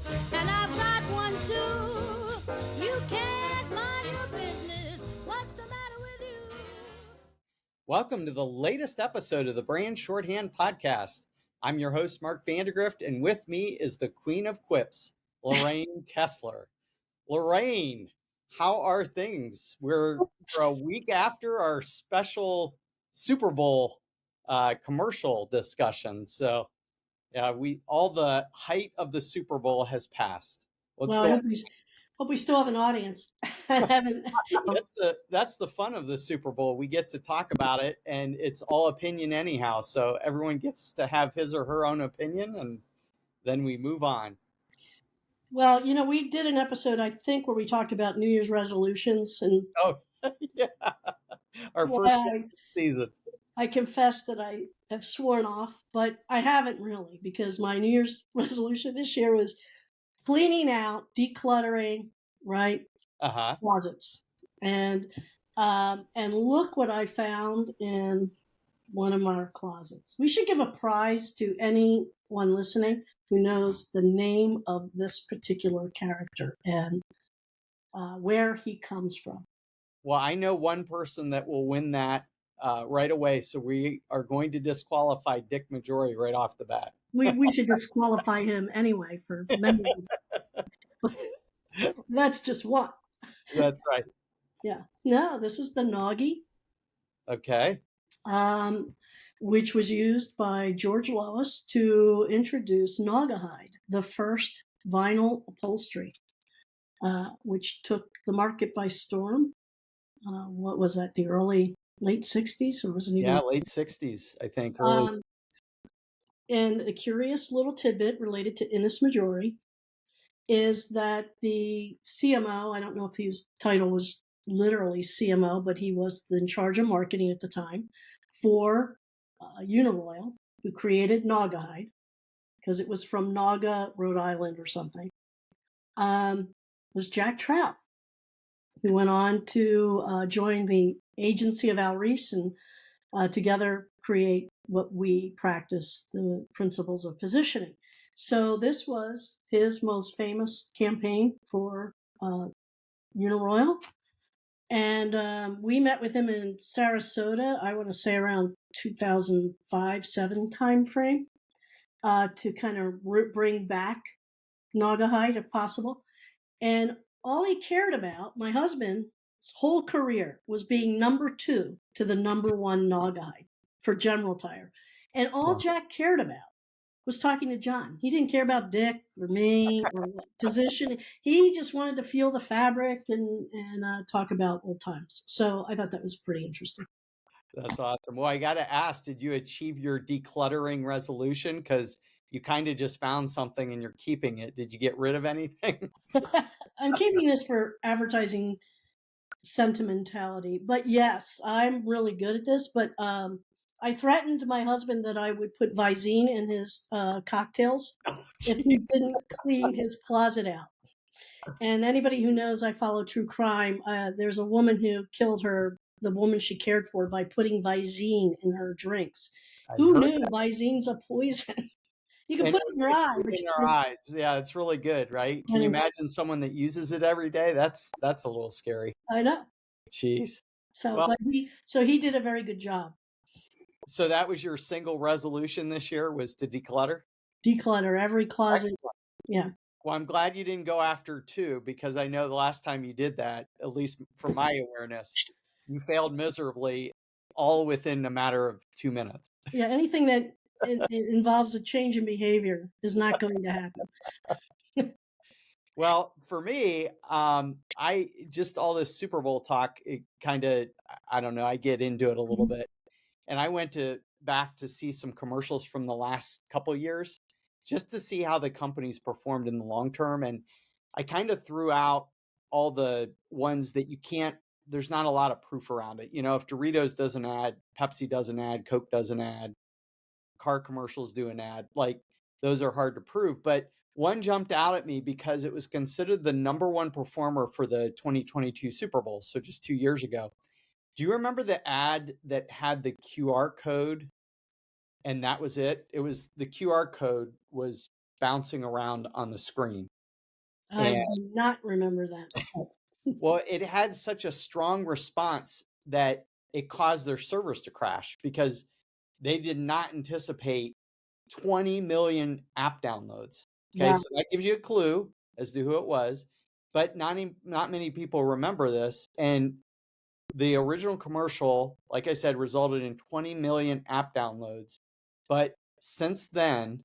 And I've got one too. You can't mind your business. What's the matter with you? Welcome to the latest episode of the Brand Shorthand Podcast. I'm your host, Mark Vandergrift, and with me is the Queen of Quips, Lorraine Kessler. Lorraine, how are things? We're a week after our special Super Bowl commercial discussion. So all the height of the Super Bowl has passed. What's Well, I going hope we still have an audience. I haven't. That's the fun of the Super Bowl. We get to talk about it, and it's all opinion anyhow. So everyone gets to have his or her own opinion, and then we move on. Well, we did an episode, I think, where we talked about New Year's resolutions, and Yeah, our well, first season. I confess that I have sworn off, but I haven't really, because my New Year's resolution this year was cleaning out, decluttering, right? Closets, and look what I found in one of our closets. We should give a prize to anyone listening who knows the name of this particular character and where he comes from. Well, I know one person that will win that right away. So we are going to disqualify Dick Majori right off the bat. We should disqualify him anyway for many reasons. That's just one. That's right. Yeah. No, this is the Noggy. Okay. Which was used by George Lois to introduce Naugahyde, the first vinyl upholstery, which took the market by storm. What was that, the late 60s? Or was it even? Yeah, late 60s, I think. And a curious little tidbit related to Innis Majori is that the CMO, I don't know if his title was literally CMO, but he was in charge of marketing at the time for Uniroyal, who created Naugahyde, because it was from Naga, Rhode Island or something, was Jack Trout, who went on to join the agency of Al Reese and together create what we practice, the principles of positioning. So this was his most famous campaign for Uniroyal. And we met with him in Sarasota, I want to say around 2005-07 timeframe, to kind of bring back Naugahyde if possible. And all he cared about, my husband's whole career, was being number 2 to the number 1 Naugahyde for General Tire. And all Jack cared about was talking to John. He didn't care about Dick or me or position. He just wanted to feel the fabric and talk about old times. So I thought that was pretty interesting. That's awesome. Well, I got to ask, did you achieve your decluttering resolution? Because you kind of just found something and you're keeping it. Did you get rid of anything? I'm keeping this for advertising sentimentality. But yes, I'm really good at this. But I threatened my husband that I would put Visine in his cocktails if he didn't clean his closet out. And anybody who knows I follow true crime, there's a woman who killed the woman she cared for by putting Visine in her drinks. Who knew Visine's a poison? You can put it in your eye. In your eyes. Yeah, it's really good, right? Can you imagine someone that uses it every day? That's a little scary. I know. Jeez. So he did a very good job. So that was your single resolution this year, was to declutter? Declutter every closet. Excellent. Yeah. Well, I'm glad you didn't go after 2, because I know the last time you did that, at least from my awareness, you failed miserably, all within a matter of 2 minutes. Yeah, anything that it involves a change in behavior is not going to happen. Well, for me, I just all this Super Bowl talk, it kind of, I don't know, I get into it a little bit. And I went back to see some commercials from the last couple of years just to see how the companies performed in the long term. And I kind of threw out all the ones that there's not a lot of proof around it. If Doritos does an ad, Pepsi does an ad, Coke does an ad, car commercials do an ad, like those are hard to prove. But one jumped out at me because it was considered the number 1 performer for the 2022 Super Bowl. So just 2 years ago. Do you remember the ad that had the QR code and that was it? It was the QR code was bouncing around on the screen. I And do not remember that. well, it had such a strong response that it caused their servers to crash because they did not anticipate 20 million app downloads. Okay, Wow. so that gives you a clue as to who it was, but not many people remember this. And the original commercial, like I said, resulted in 20 million app downloads. But since then,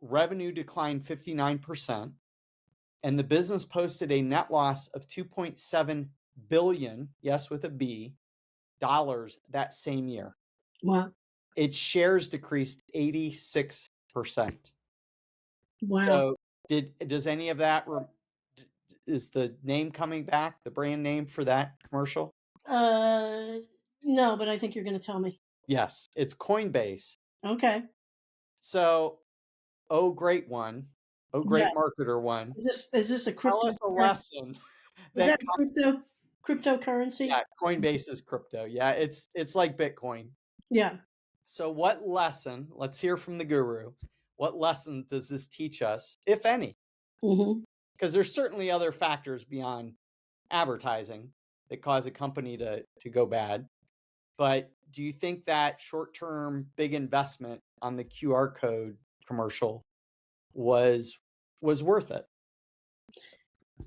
revenue declined 59%, and the business posted a net loss of 2.7 billion, yes, with a B, dollars that same year. Wow. Its shares decreased 86%. Wow. So does any of that is the name coming back, the brand name for that commercial? No, but I think you're going to tell me. Yes, it's Coinbase. Okay. So, oh great one, oh Yeah. great marketer one. Is this a Tell crypto? us a lesson Is that that cryptocurrency? yeah, Coinbase is crypto. Yeah, it's like Bitcoin. Yeah. So what lesson, let's hear from the guru. What lesson does this teach us, if any? Mm-hmm. Because there's certainly other factors beyond advertising that cause a company to go bad. But do you think that short-term big investment on the QR code commercial was worth it?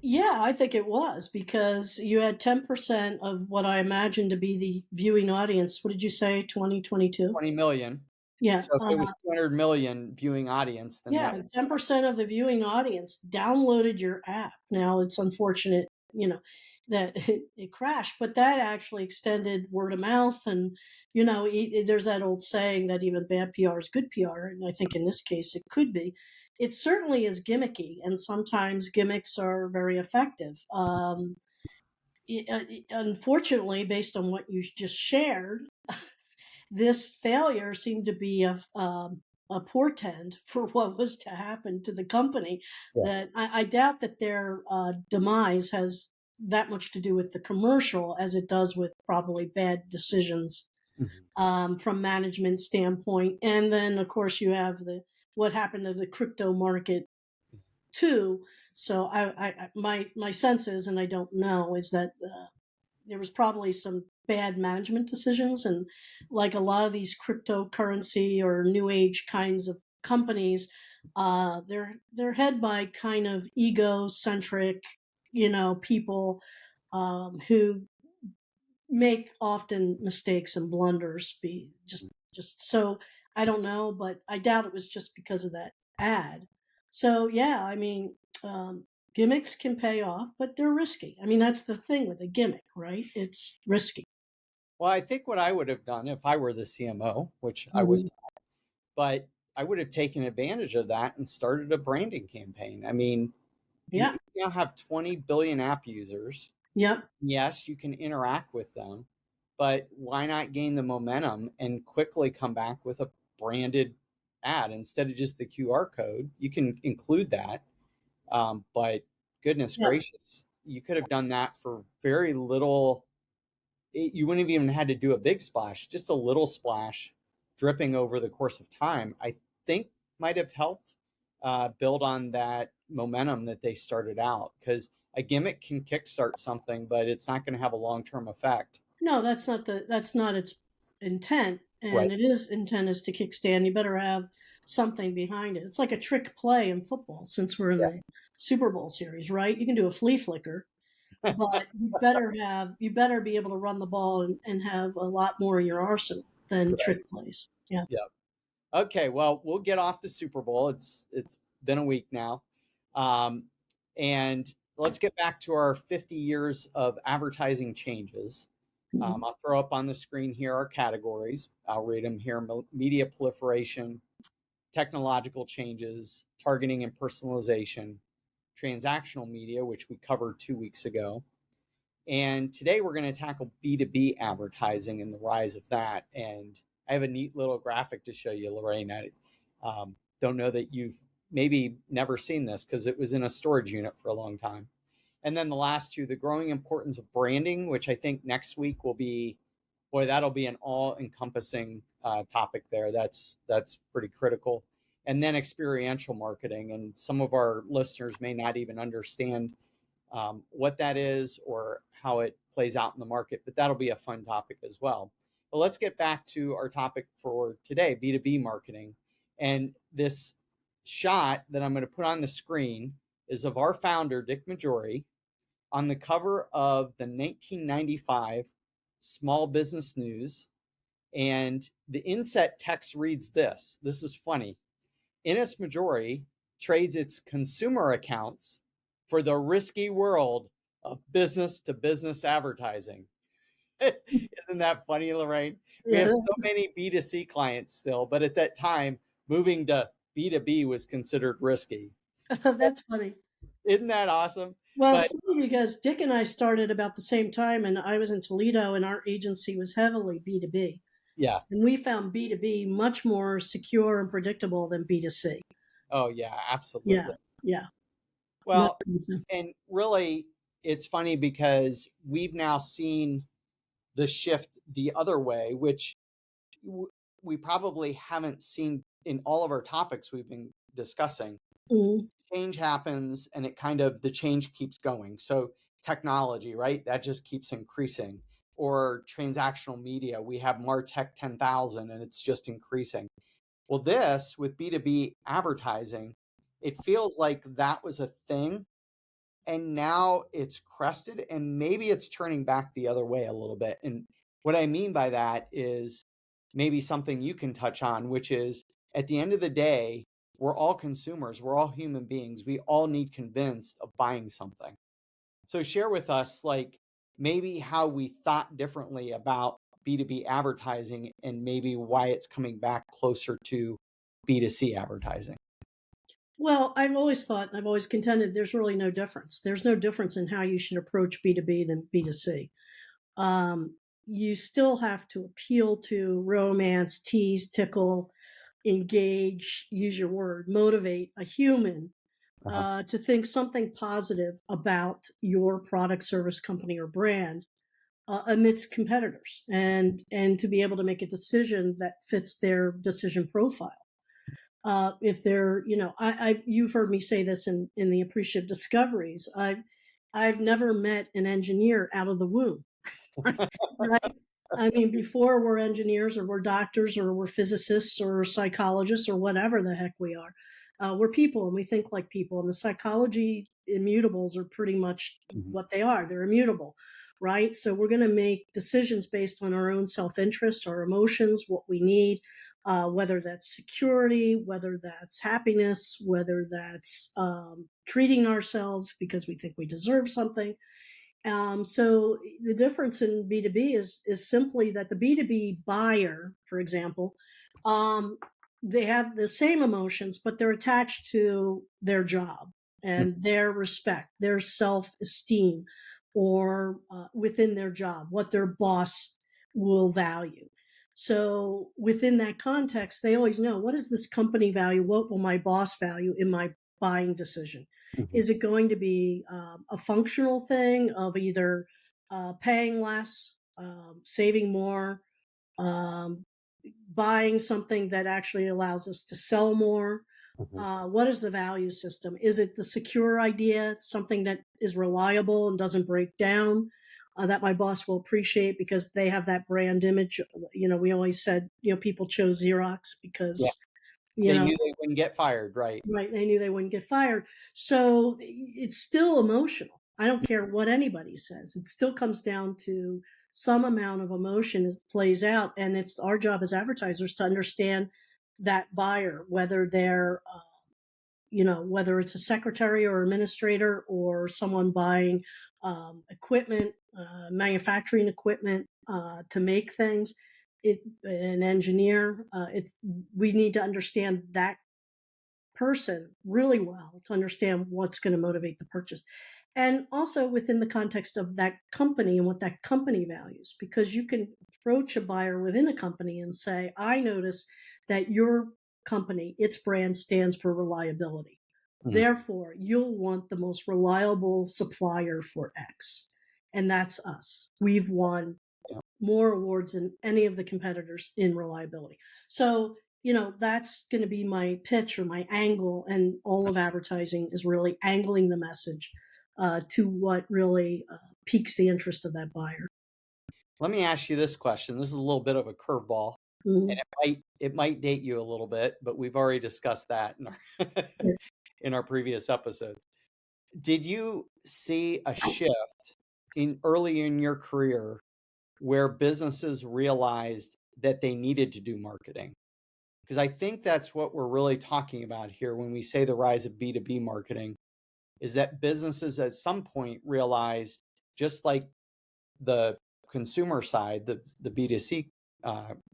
Yeah, I think it was because you had 10% of what I imagine to be the viewing audience. What did you say? 2022? 20 million. Yeah. So if it was 200 million viewing audience, then that Yeah, would 10% of the viewing audience downloaded your app. Now it's unfortunate, that it crashed, but that actually extended word of mouth. And, there's that old saying that even bad PR is good PR. And I think in this case it could be. It certainly is gimmicky, and sometimes gimmicks are very effective. Unfortunately, based on what you just shared, this failure seemed to be a portend for what was to happen to the company. yeah. That I doubt that their demise has that much to do with the commercial as it does with probably bad decisions Mhm. from management standpoint. And then, of course, you have what happened to the crypto market too. So my sense is, and I don't know, is that there was probably some bad management decisions, and like a lot of these cryptocurrency or new age kinds of companies, they're head by kind of egocentric, people who make often mistakes and blunders. Be just so I don't know, but I doubt it was just because of that ad. So yeah, I mean, gimmicks can pay off, but they're risky. I mean, that's the thing with a gimmick, right? It's risky. Well, I think what I would have done if I were the CMO, which I was, Mhm. but I would have taken advantage of that and started a branding campaign. I mean, you Yeah. now have 20 billion app users. Yep. Yes, you can interact with them, but why not gain the momentum and quickly come back with a branded ad instead of just the QR code? You can include that, but goodness Yeah. gracious, you could have done that for very little. You wouldn't have even had to do a big splash, just a little splash dripping over the course of time. I think might have helped build on that momentum that they started out, because a gimmick can kickstart something, but it's not going to have a long-term effect. No, that's not its intent, Right. and its intent is to kickstand. You better have something behind it. It's like a trick play in football, since we're in Yeah. the Super Bowl series, right? You can do a flea flicker, but you better be able to run the ball and have a lot more in your arsenal than Right. trick plays. Yeah. Yeah. Okay. Well, we'll get off the Super Bowl. It's been a week now, um, and let's get back to our 50 years of advertising changes. Mhm. I'll throw up on the screen here our categories. I'll read them here: media proliferation, technological changes, targeting and personalization, transactional media, which we covered 2 weeks ago. And today we're going to tackle B2B advertising and the rise of that. And I have a neat little graphic to show you, Lorraine. I don't know that you've maybe never seen this because it was in a storage unit for a long time. And then the last two, the growing importance of branding, which I think next week will be, boy, that'll be an all-encompassing topic there. That's pretty critical. and then experiential marketing. And some of our listeners may not even understand what that is or how it plays out in the market, but that'll be a fun topic as well. But let's get back to our topic for today, B2B marketing. And this shot that I'm going to put on the screen is of our founder, Dick Majori, on the cover of the 1995 Small Business News. And the inset text reads this. This is funny. Owens Majori trades its consumer accounts for the risky world of business to business advertising. Isn't that funny, Lorraine? We have so many B2C clients still, but at that time, moving to B2B was considered risky. So, That's funny. isn't that awesome? Well, it's funny because Dick and I started about the same time, and I was in Toledo, and our agency was heavily B2B. Yeah. And we found B2B much more secure and predictable than B2C. Oh, yeah, absolutely. Yeah. Well, and really, it's funny because we've now seen the shift the other way, which we probably haven't seen in all of our topics we've been discussing. Mm-hmm. Change happens and the change keeps going. So technology, right? That just keeps increasing. Or transactional media, we have MarTech 10,000 and it's just increasing. Well, this with B2B advertising, it feels like that was a thing and now it's crested and maybe it's turning back the other way a little bit. And what I mean by that is maybe something you can touch on, which is at the end of the day, we're all consumers, we're all human beings. We all need convinced of buying something. So share with us like maybe how we thought differently about B2B advertising and maybe why it's coming back closer to B2C advertising. Well, I've always thought, and I've always contended, there's really no difference. There's no difference in how you should approach B2B than B2C. You still have to appeal to romance, tease, tickle, engage, use your word, motivate a human to think something positive about your product, service, company, or brand amidst competitors, and to be able to make a decision that fits their decision profile. If they're, you've heard me say this in the appreciative discoveries. I've never met an engineer out of the womb, right? I mean, before we're engineers or we're doctors or we're physicists or psychologists or whatever the heck we are, we're people and we think like people. And the psychology immutables are pretty much what they are. They're immutable, right? So we're going to make decisions based on our own self-interest, our emotions, what we need. Whether that's security, whether that's happiness, whether that's treating ourselves because we think we deserve something. So the difference in B2B is simply that the B2B buyer, for example, they have the same emotions, but they're attached to their job and their respect, their self-esteem, or within their job, what their boss will value. So within that context, they always know, what does this company value? What will my boss value in my buying decision? Is it going to be a functional thing of either paying less, saving more, buying something that actually allows us to sell more? What is the value system? Is it the secure idea, something that is reliable and doesn't break down? That my boss will appreciate because they have that brand image. We always said, people chose Xerox because, they knew they wouldn't get fired, right? Right. They knew they wouldn't get fired. So it's still emotional. I don't care what anybody says. It still comes down to some amount of emotion plays out. And it's our job as advertisers to understand that buyer, whether they're, whether it's a secretary or administrator or someone buying equipment, manufacturing equipment to make things, an engineer. We need to understand that person really well to understand what's going to motivate the purchase. And also within the context of that company and what that company values, because you can approach a buyer within a company and say, I notice that your company, its brand stands for reliability. Therefore, you'll want the most reliable supplier for X. And that's us. We've won more awards than any of the competitors in reliability. So that's going to be my pitch or my angle. And all of advertising is really angling the message to what really piques the interest of that buyer. Let me ask you this question. This is a little bit of a curveball, and Mhm. it might date you a little bit, but we've already discussed that in our in our previous episodes. Did you see a shift in early in your career where businesses realized that they needed to do marketing? Because I think that's what we're really talking about here when we say the rise of B2B marketing, is that businesses at some point realized, just like the consumer side, the B2C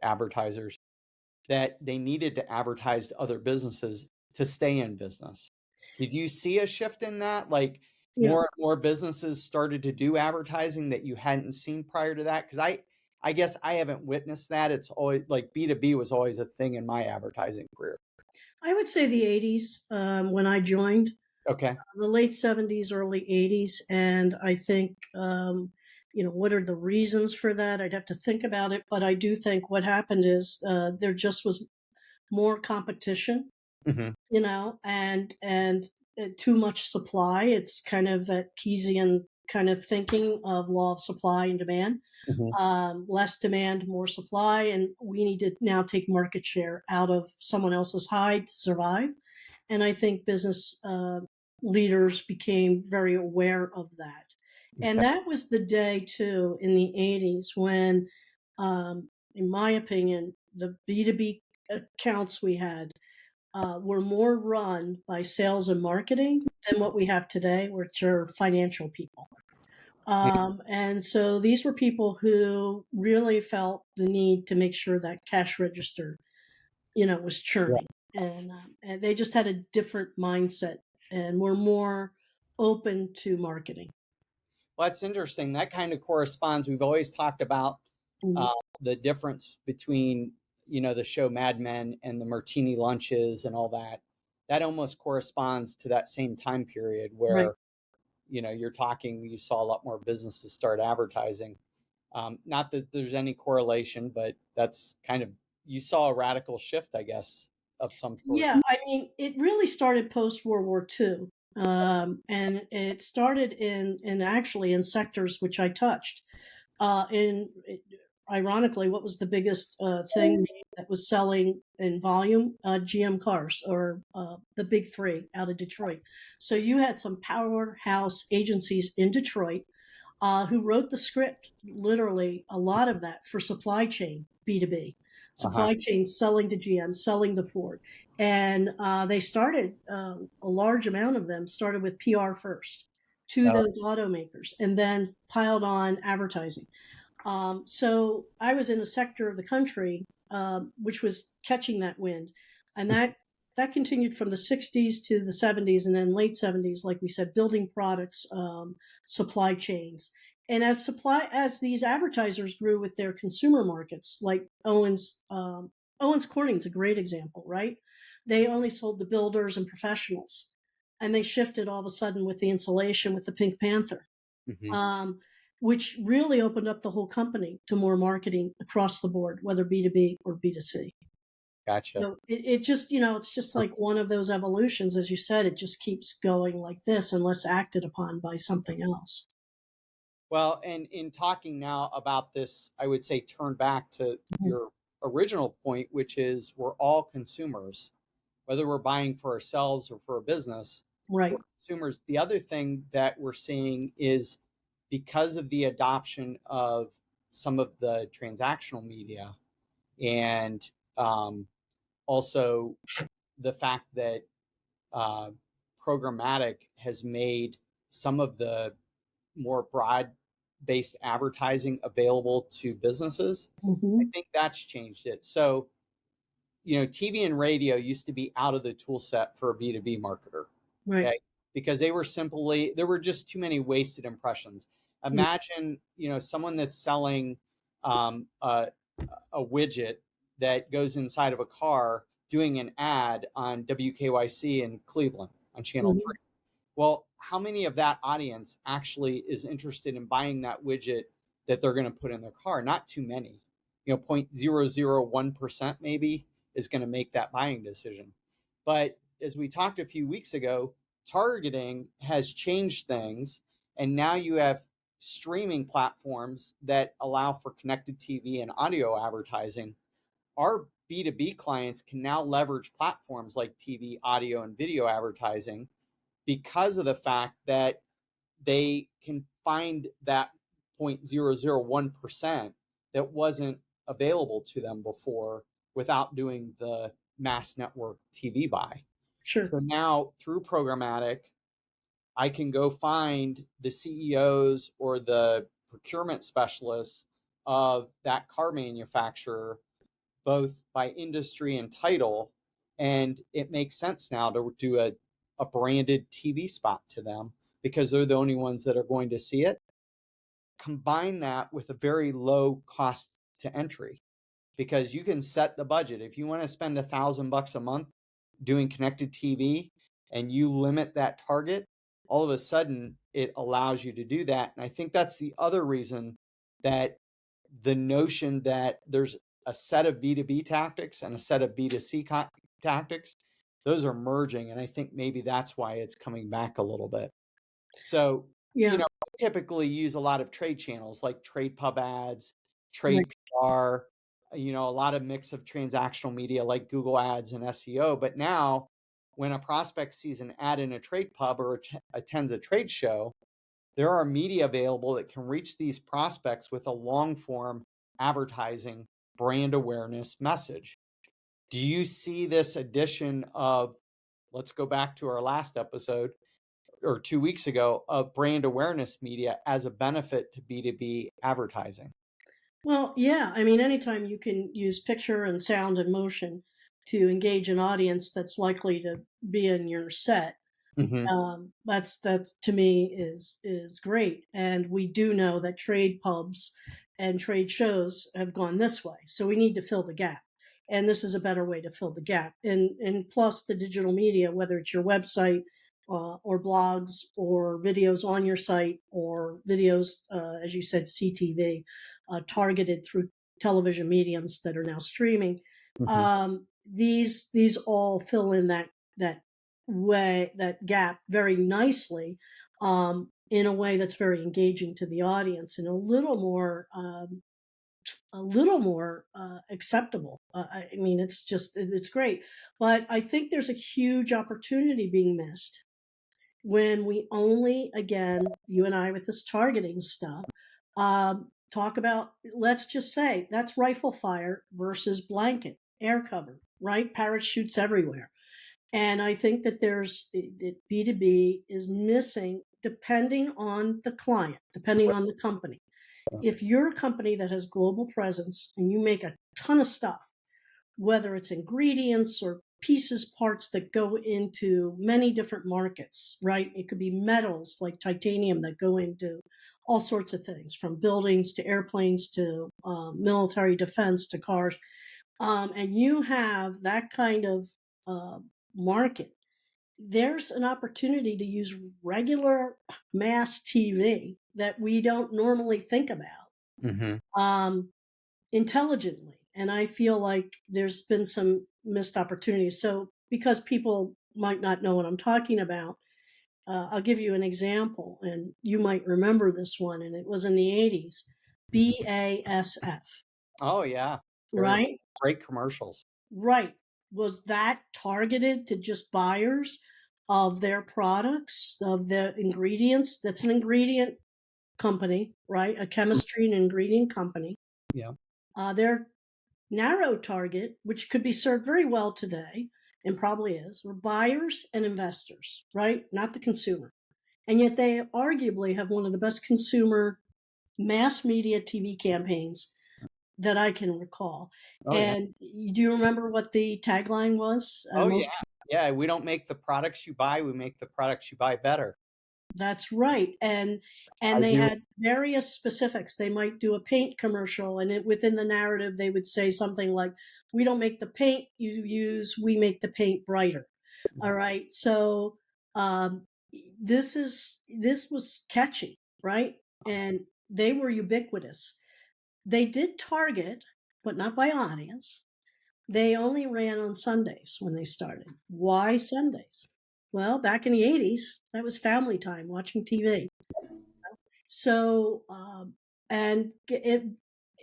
advertisers, that they needed to advertise to other businesses to stay in business. Did you see a shift in that? Like Yeah. more and more businesses started to do advertising that you hadn't seen prior to that? Because I guess I haven't witnessed that. It's always like B2B was always a thing in my advertising career. I would say the 80s when I joined, Okay. the late 70s, early 80s. And I think, what are the reasons for that? I'd have to think about it. But I do think what happened is there just was more competition, Hmm. and too much supply. It's kind of that Keynesian kind of thinking of law of supply and demand. Hmm. Less demand, more supply, and we need to now take market share out of someone else's hide to survive. And I think business leaders became very aware of that. And Okay. that was the day, too, in the 80s when, in my opinion, the B2B accounts we had were more run by sales and marketing than what we have today, which are financial people. And so these were people who really felt the need to make sure that cash register, was Yeah. churning, and they just had a different mindset and were more open to marketing. Well, that's interesting. That kind of corresponds. We've always talked about Mhm. the difference between, the show Mad Men and the martini lunches and all that. That almost corresponds to that same time period Right. where, you saw a lot more businesses start advertising. Not that there's any correlation, but that's kind of, you saw a radical shift, I guess, of some sort. Yeah, I mean, it really started post World War II, and it started in actually in sectors which I touched. Ironically, what was the biggest thing that was selling in volume? GM cars, or the big three out of Detroit. So you had some powerhouse agencies in Detroit who wrote the script, literally a lot of that for supply chain B2B, Uh-huh. supply chain selling to GM, selling to Ford. And they started, a large amount of them started with PR first to Oh, those automakers and then piled on advertising. So I was in a sector of the country which was catching that wind, and that continued from the 60s to the 70s, and then late 70s, like we said, building products, supply chains, and as these advertisers grew with their consumer markets, like Owens Corning's a great example, right? They only sold to builders and professionals, and they shifted all of a sudden with the insulation with the Pink Panther, hmm. um, which really opened up the whole company to more marketing across the board, whether B2B or B2C. Gotcha. So it just, it's just like one of those evolutions. As you said, it just keeps going like this unless acted upon by something else. Well, and in talking now about this, I would say turn back to Mhm. your original point, which is we're all consumers, whether we're buying for ourselves or for a business, we're Right. consumers. The other thing that we're seeing is because of the adoption of some of the transactional media, and um, also the fact that uh, programmatic has made some of the more broad based advertising available to businesses. I Hmm. think that's changed it. So, TV and radio used to be out of the tool set for a B2B marketer. Right. Okay. Because there were just too many wasted impressions. Mm. Imagine, someone that's selling um, a, a widget that goes inside of a car doing an ad on WKYC in Cleveland on Channel Mhm. 3. Well, how many of that audience actually is interested in buying that widget that they're going to put in their car? Not too many. 0.001% maybe is going to make that buying decision. But as we talked a few weeks ago, targeting has changed things, and now you have streaming platforms that allow for connected TV and audio advertising. Our B2B clients can now leverage platforms like TV, audio, and video advertising because of the fact that they can find that 0.001% that wasn't available to them before without doing the mass network TV buy. Sure. So now through programmatic, I can go find the CEOs or the procurement specialists of that car manufacturer, both by industry and title. And it makes sense now to do a branded TV spot to them because they're the only ones that are going to see it. Combine that with a very low cost to entry, because you can set the budget. If you want to spend $1,000 a month doing connected TV and you limit that target, all of a sudden it allows you to do that. And I think that's the other reason that the notion that there's a set of B2B tactics and a set of B2C tactics, those are merging. And I think maybe that's why it's coming back a little bit. So, Yeah. I typically use a lot of trade channels like trade pub ads, trade PR, a lot of mix of transactional media like Google ads and SEO. But now when a prospect sees an ad in a trade pub or attends a trade show, there are media available that can reach these prospects with a long form advertising brand awareness message. Do you see this addition of, let's go back to our last episode or 2 weeks ago, of brand awareness media as a benefit to B2B advertising? Well, yeah. I mean, anytime you can use picture and sound and motion to engage an audience that's likely to be in your set, that's to me is great. And we do know that trade pubs and trade shows have gone this way, so we need to fill the gap. And this is a better way to fill the gap. And plus the digital media, whether it's your website or blogs or videos on your site or videos, as you said, CTV, targeted through television mediums that are now streaming. These all fill in that gap very nicely, in a way that's very engaging to the audience and a little more acceptable. I mean, it's great, but I think there's a huge opportunity being missed when we only, again, you and I with this targeting stuff, talk about, let's just say that's rifle fire versus blanket air cover, right? Parachutes everywhere. And I think that B2B is missing, depending on the client, depending on the company. If you're a company that has global presence and you make a ton of stuff, whether it's ingredients or pieces, parts that go into many different markets, right? It could be metals like titanium that go into all sorts of things, from buildings to airplanes to military defense to cars. And you have that kind of market. There's an opportunity to use regular mass TV that we don't normally think about intelligently. And I feel like there's been some missed opportunities. So because people might not know what I'm talking about, I'll give you an example, and you might remember this one, and it was in the 80s. BASF. Oh, yeah. Right? Great commercials. Right. Was that targeted to just buyers of their products, of their ingredients? That's an ingredient company, right? A chemistry and ingredient company. Yeah. Their narrow target, which could be served very well today, and probably is, were buyers and investors, right? Not the consumer. And yet they arguably have one of the best consumer mass media TV campaigns that I can recall. And do you remember what the tagline was? Yeah. We don't make the products you buy, we make the products you buy better. That's right. And they had various specifics. They might do a paint commercial, and within the narrative, they would say something like, "We don't make the paint you use, we make the paint brighter." All right. So this was catchy, right? And they were ubiquitous. They did target, but not by audience. They only ran on Sundays when they started. Why Sundays? Well, back in the 80s, that was family time watching TV. So, and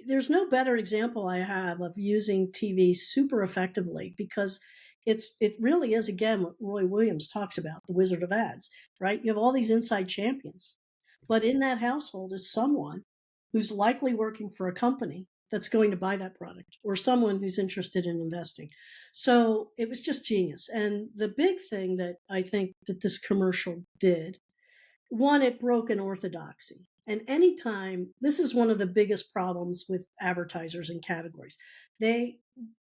there's no better example I have of using TV super effectively because it really is again what Roy Williams talks about, the Wizard of Ads, right? You have all these inside champions, but in that household is someone who's likely working for a company that's going to buy that product or someone who's interested in investing. So it was just genius. And the big thing that I think that this commercial did, one, it broke an orthodoxy. And anytime, this is one of the biggest problems with advertisers and categories. They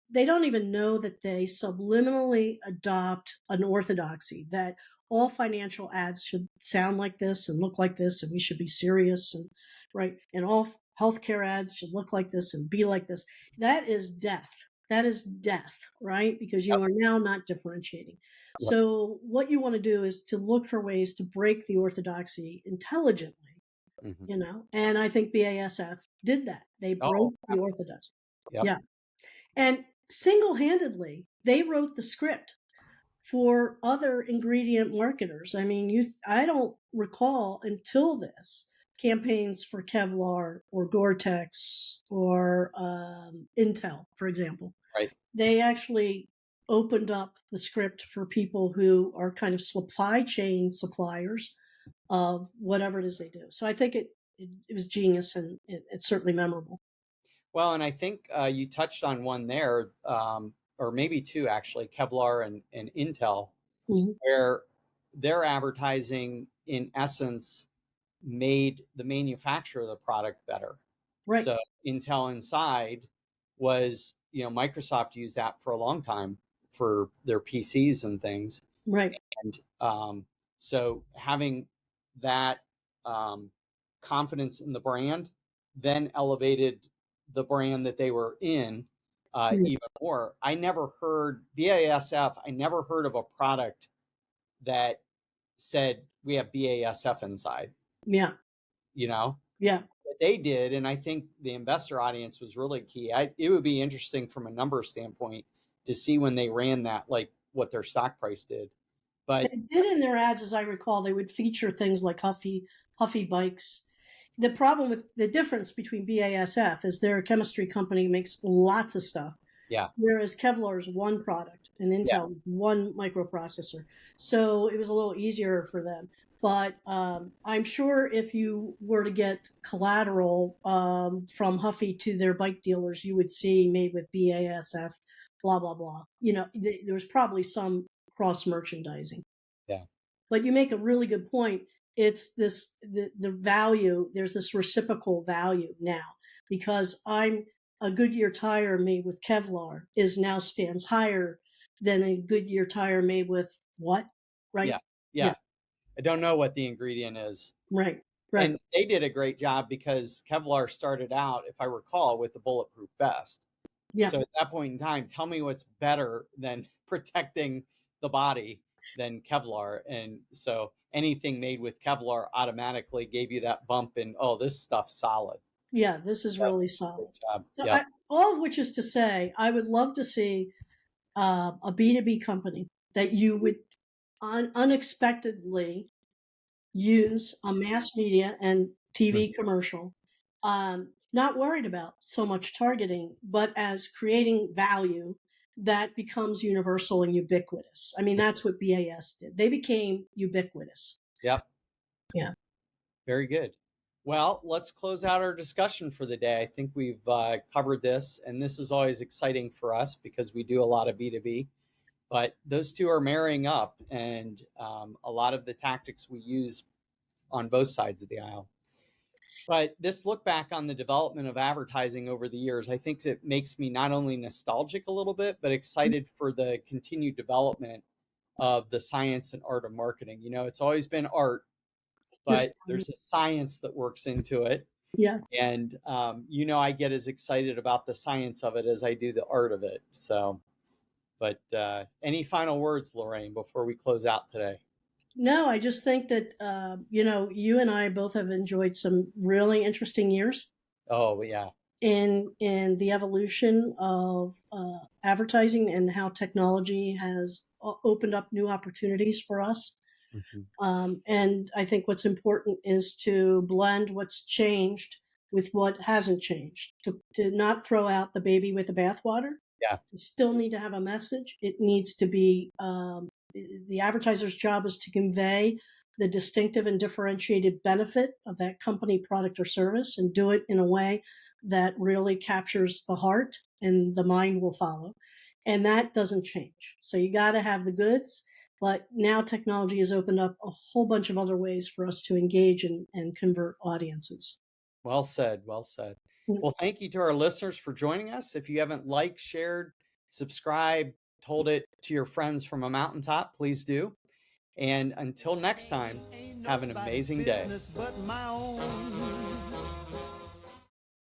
they don't even know that they subliminally adopt an orthodoxy that all financial ads should sound like this and look like this, and we should be serious and right, and all healthcare ads should look like this and be like this. That is death. That is death, right? Because you Yep. are now not differentiating. Yep. So what you want to do is to look for ways to break the orthodoxy intelligently, Mhm. and I think BASF did that. They Oh, broke the absolutely. orthodoxy. Yep. Yeah. And single-handedly, they wrote the script for other ingredient marketers. I mean, I don't recall until this campaigns for Kevlar or Gore-Tex or Intel, for example. Right. They actually opened up the script for people who are kind of supply chain suppliers of whatever it is they do. So I think it was genius and it's certainly memorable. Well, and I think you touched on one there, or maybe two actually, Kevlar and Intel, Mhm. where their advertising, in essence, made the manufacturer of the product better. Right, So Intel Inside was, Microsoft used that for a long time for their PCs and things. right. And so having that confidence in the brand then elevated the brand that they were in Mm, even more. I never heard BASF, I never heard of a product that said we have BASF inside, yeah, you know? yeah. But they did, and I think the investor audience was really key. It would be interesting from a number standpoint to see when they ran that, like what their stock price did. They But did in their ads, as I recall, they would feature things like Huffy bikes. The problem with the difference between BASF is they're a chemistry company, makes lots of stuff, yeah, whereas Kevlar is one product and yeah, Intel is one microprocessor. So it was a little easier for them. But I'm sure if you were to get collateral from Huffy to their bike dealers, you would see made with BASF, blah, blah, blah. There's probably some cross merchandising. yeah, But you make a really good point. It's the value, there's this reciprocal value now because I'm a Goodyear tire made with Kevlar is now stands higher than a Goodyear tire made with what? Right? yeah, Yeah, yeah. I don't know what the ingredient is. right, right. And they did a great job because Kevlar started out, if I recall, with the bulletproof vest. Yeah, So at that point in time, tell me what's better than protecting the body than Kevlar. And so anything made with Kevlar automatically gave you that bump in, oh, this stuff's solid. yeah, this is So really solid. great job. So Yep. all of which is to say, I would love to see a B2B company that you would unexpectedly use a mass media and Mhm. TV commercial, not worried about so much targeting, but as creating value that becomes universal and ubiquitous. I mean, that's what BAS did. They became ubiquitous. Yep. Yeah. Very good. Well, let's close out our discussion for the day. I think we've covered this, and this is always exciting for us because we do a lot of B2B. But those two are marrying up, and a lot of the tactics we use on both sides of the aisle. But this look back on the development of advertising over the years, I think it makes me not only nostalgic a little bit, but excited for the continued development of the science and art of marketing. It's always been art, This but there's a science that works into it. yeah. And, I get as excited about the science of it as I do the art of it. So, but any final words, Lorraine, before we close out today? No, I just think that, you and I both have enjoyed some really interesting years. Oh, yeah. in the evolution of advertising and how technology has opened up new opportunities for us. And I think what's important is to blend what's changed with what hasn't changed, to not throw out the baby with the bathwater. Yeah. You still need to have a message. It needs to be the advertiser's job is to convey the distinctive and differentiated benefit of that company, product, or service, and do it in a way that really captures the heart, and the mind will follow. And that doesn't change. So you got to have the goods, but now technology has opened up a whole bunch of other ways for us to engage and convert audiences. Well said. Well said. Mm. Well, thank you to our listeners for joining us. If you haven't liked, shared, subscribed, told it to your friends from a mountaintop, please do. And until next time, have an amazing day.